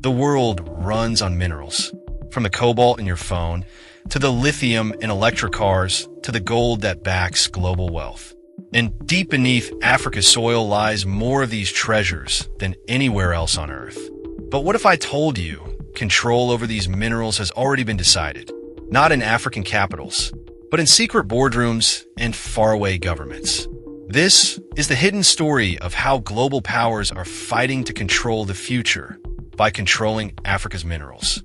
The world runs on minerals, from the cobalt in your phone, to the lithium in electric cars, to the gold that backs global wealth. And deep beneath Africa's soil lies more of these treasures than anywhere else on Earth. But what if I told you control over these minerals has already been decided, not in African capitals, but in secret boardrooms and faraway governments? This is the hidden story of how global powers are fighting to control the future by controlling Africa's minerals.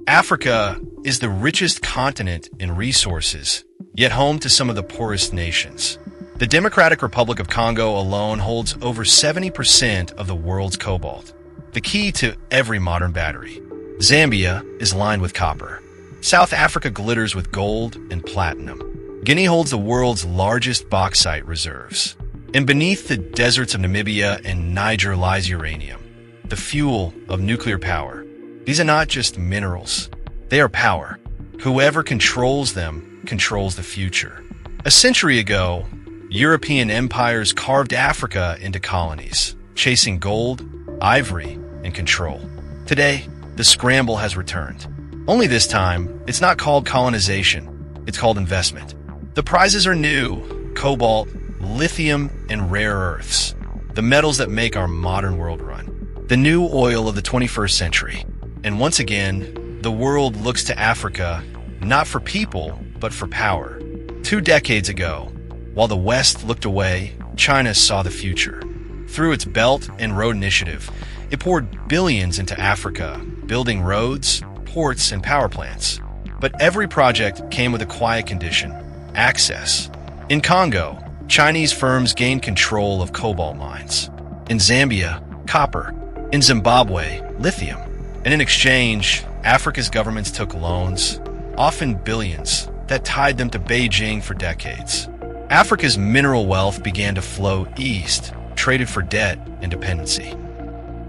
Africa is the richest continent in resources, yet home to some of the poorest nations. The Democratic Republic of Congo alone holds over 70% of the world's cobalt, the key to every modern battery. Zambia is lined with copper. South Africa glitters with gold and platinum. Guinea holds the world's largest bauxite reserves. And beneath the deserts of Namibia and Niger lies uranium, the fuel of nuclear power. These are not just minerals. They are power. Whoever controls them controls the future. A century ago, European empires carved Africa into colonies, chasing gold, ivory, and control. Today, the scramble has returned. Only this time, it's not called colonization, it's called investment. The prizes are new: cobalt, lithium, and rare earths, the metals that make our modern world run. The new oil of the 21st century. And once again, the world looks to Africa, not for people, but for power. 2 decades ago, while the West looked away, China saw the future. Through its Belt and Road Initiative, it poured billions into Africa, building roads, ports, and power plants. But every project came with a quiet condition: access. In Congo, Chinese firms gained control of cobalt mines. In Zambia, copper. In Zimbabwe, lithium. And in exchange, Africa's governments took loans, often billions, that tied them to Beijing for decades. Africa's mineral wealth began to flow east, traded for debt and dependency.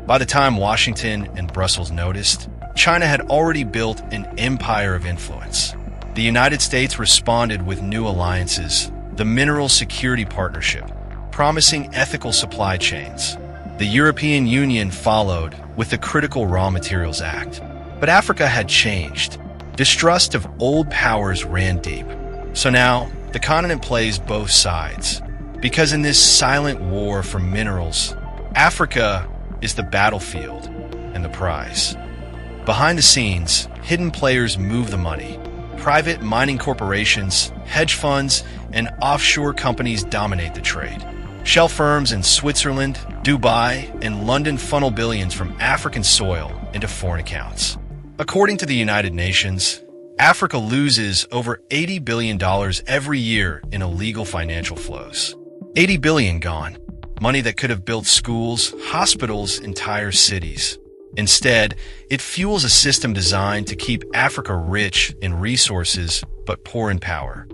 By the time Washington and Brussels noticed, China had already built an empire of influence. The United States responded with new alliances, the Mineral Security Partnership, promising ethical supply chains. The European Union followed with the Critical Raw Materials Act. But Africa had changed. Distrust of old powers ran deep. So now, the continent plays both sides. Because in this silent war for minerals, Africa is the battlefield and the prize. Behind the scenes, hidden players move the money. Private mining corporations, hedge funds, and offshore companies dominate the trade. Shell firms in Switzerland, Dubai, and London funnel billions from African soil into foreign accounts. According to the United Nations, Africa loses over $80 billion every year in illegal financial flows. $80 billion gone. Money that could have built schools, hospitals, entire cities. Instead, it fuels a system designed to keep Africa rich in resources but poor in power.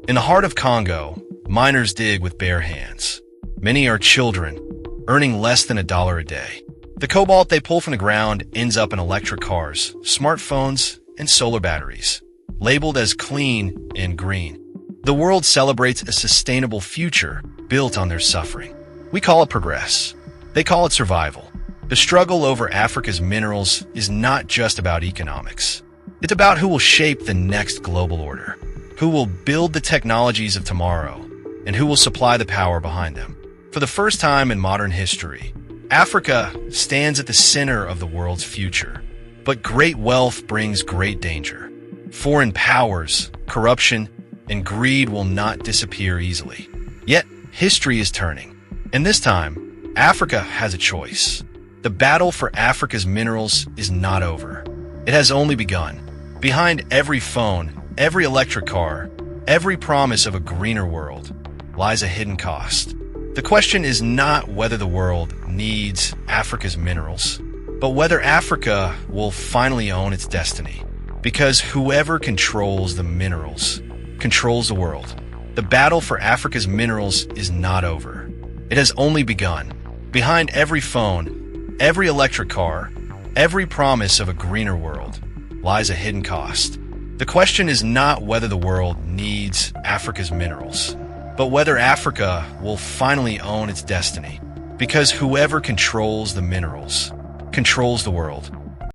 In the heart of Congo, miners dig with bare hands. Many are children, earning less than $1 a day. The cobalt they pull from the ground ends up in electric cars, smartphones, and solar batteries, labeled as clean and green. The world celebrates a sustainable future built on their suffering. We call it progress. They call it survival. The struggle over Africa's minerals is not just about economics. It's about who will shape the next global order, who will build the technologies of tomorrow, and who will supply the power behind them. For the first time in modern history, Africa stands at the center of the world's future. But great wealth brings great danger. Foreign powers, corruption, and greed will not disappear easily. Yet, history is turning. And this time, Africa has a choice. The battle for Africa's minerals is not over. It has only begun. Behind every phone, every electric car, every promise of a greener world lies a hidden cost. The question is not whether the world needs Africa's minerals, but whether Africa will finally own its destiny. Because whoever controls the minerals controls the world. The battle for Africa's minerals is not over. It has only begun. Behind every phone, every electric car, every promise of a greener world lies a hidden cost. The question is not whether the world needs Africa's minerals, but whether Africa will finally own its destiny. Because whoever controls the minerals controls the world.